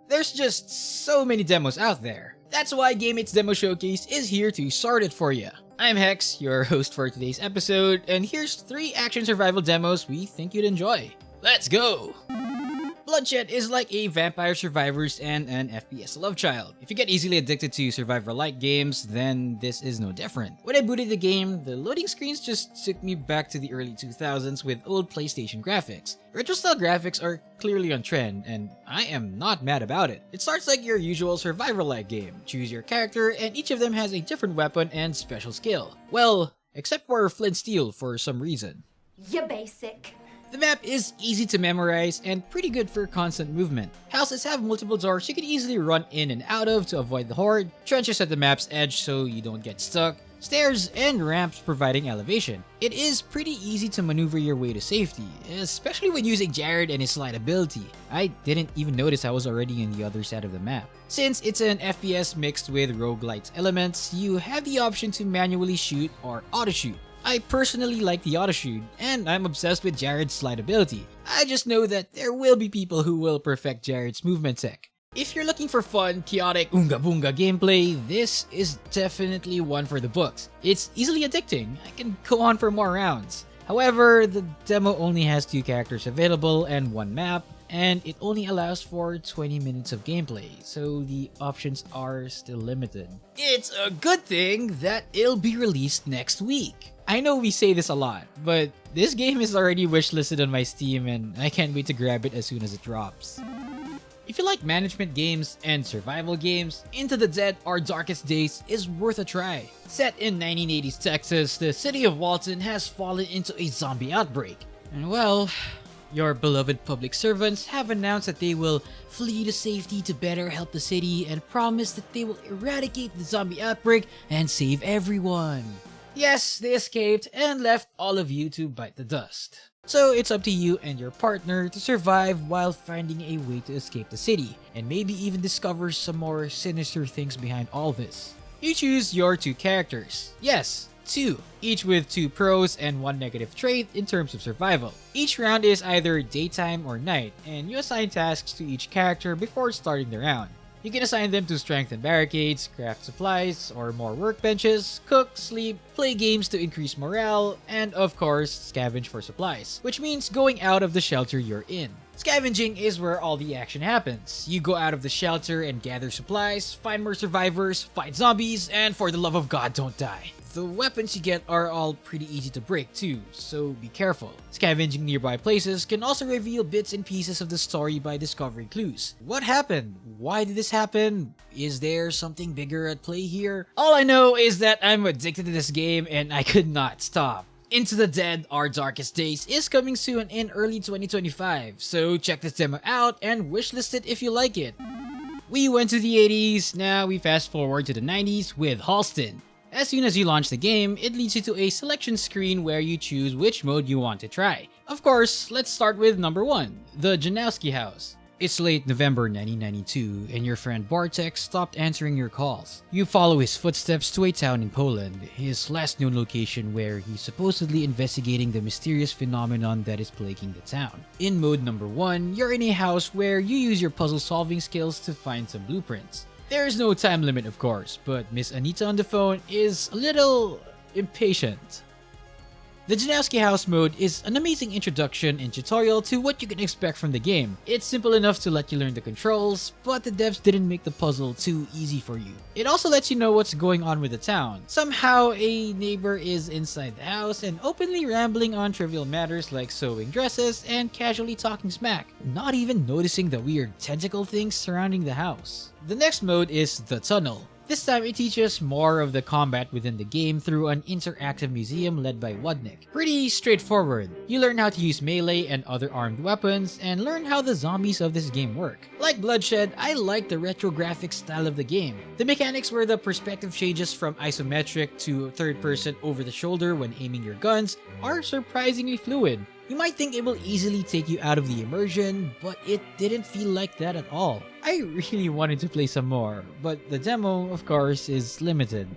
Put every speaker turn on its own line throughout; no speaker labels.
There's just so many demos out there. That's why GameIt's Demo Showcase is here to sort it for you. I'm Hex, your host for today's episode, and here's 3 action survival demos we think you'd enjoy. Let's go! Bloodshed is like a Vampire Survivors and an FPS love child. If you get easily addicted to survivor-like games, then this is no different. When I booted the game, the loading screens just took me back to the early 2000s with old PlayStation graphics. Retro-style graphics are clearly on trend, and I am not mad about it. It starts like your usual survivor-like game. Choose your character, and each of them has a different weapon and special skill. Well, except for Flint Steel for some reason.
You basic.
The map is easy to memorize and pretty good for constant movement. Houses have multiple doors you can easily run in and out of to avoid the horde, trenches at the map's edge so you don't get stuck, stairs and ramps providing elevation. It is pretty easy to maneuver your way to safety, especially when using Jared and his slide ability. I didn't even notice I was already on the other side of the map. Since it's an FPS mixed with roguelite elements, you have the option to manually shoot or auto-shoot. I personally like the auto-shoot, and I'm obsessed with Jared's slide ability. I just know that there will be people who will perfect Jared's movement tech. If you're looking for fun, chaotic, oonga-boonga gameplay, this is definitely one for the books. It's easily addicting. I can go on for more rounds. However, the demo only has 2 characters available and 1 map, and it only allows for 20 minutes of gameplay, so the options are still limited. It's a good thing that it'll be released next week. I know we say this a lot, but this game is already wishlisted on my Steam and I can't wait to grab it as soon as it drops. If you like management games and survival games, Into the Dead: Our Darkest Days is worth a try. Set in 1980s Texas, the city of Walton has fallen into a zombie outbreak. And well, your beloved public servants have announced that they will flee to safety to better help the city and promise that they will eradicate the zombie outbreak and save everyone. Yes, they escaped and left all of you to bite the dust. So it's up to you and your partner to survive while finding a way to escape the city, and maybe even discover some more sinister things behind all this. You choose your 2 characters. Yes, 2, each with 2 pros and 1 negative trait in terms of survival. Each round is either daytime or night, and you assign tasks to each character before starting the round. You can assign them to strengthen barricades, craft supplies or more workbenches, cook, sleep, play games to increase morale, and of course, scavenge for supplies, which means going out of the shelter you're in. Scavenging is where all the action happens. You go out of the shelter and gather supplies, find more survivors, fight zombies, and for the love of God, don't die. The weapons you get are all pretty easy to break too, so be careful. Scavenging nearby places can also reveal bits and pieces of the story by discovering clues. What happened? Why did this happen? Is there something bigger at play here? All I know is that I'm addicted to this game and I could not stop. Into the Dead: Our Darkest Days is coming soon in early 2025, so check this demo out and wishlist it if you like it. We went to the 80s, now we fast forward to the 90s with Holstin. As soon as you launch the game, it leads you to a selection screen where you choose which mode you want to try. Of course, let's start with number 1, the Janowski house. It's late November 1992 and your friend Bartek stopped answering your calls. You follow his footsteps to a town in Poland, his last known location where he's supposedly investigating the mysterious phenomenon that is plaguing the town. In mode number 1, you're in a house where you use your puzzle solving skills to find some blueprints. There is no time limit of course, but Miss Anita on the phone is a little impatient. The Janowski House mode is an amazing introduction and tutorial to what you can expect from the game. It's simple enough to let you learn the controls, but the devs didn't make the puzzle too easy for you. It also lets you know what's going on with the town. Somehow, a neighbor is inside the house and openly rambling on trivial matters like sewing dresses and casually talking smack, not even noticing the weird tentacle things surrounding the house. The next mode is the Tunnel. This time it teaches more of the combat within the game through an interactive museum led by Wodnik. Pretty straightforward. You learn how to use melee and other armed weapons and learn how the zombies of this game work. Like Bloodshed, I like the retro graphic style of the game. The mechanics where the perspective changes from isometric to third person over the shoulder when aiming your guns are surprisingly fluid. You might think it will easily take you out of the immersion, but it didn't feel like that at all. I really wanted to play some more, but the demo, of course, is limited.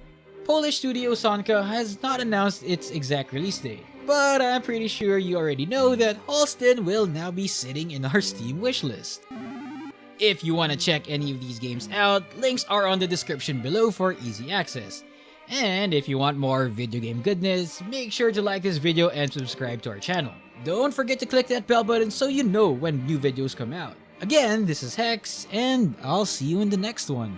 Polish studio Sonka has not announced its exact release date, but I'm pretty sure you already know that Holstin will now be sitting in our Steam wishlist. If you want to check any of these games out, links are on the description below for easy access. And if you want more video game goodness, make sure to like this video and subscribe to our channel. Don't forget to click that bell button so you know when new videos come out. Again, this is Hex, and I'll see you in the next one.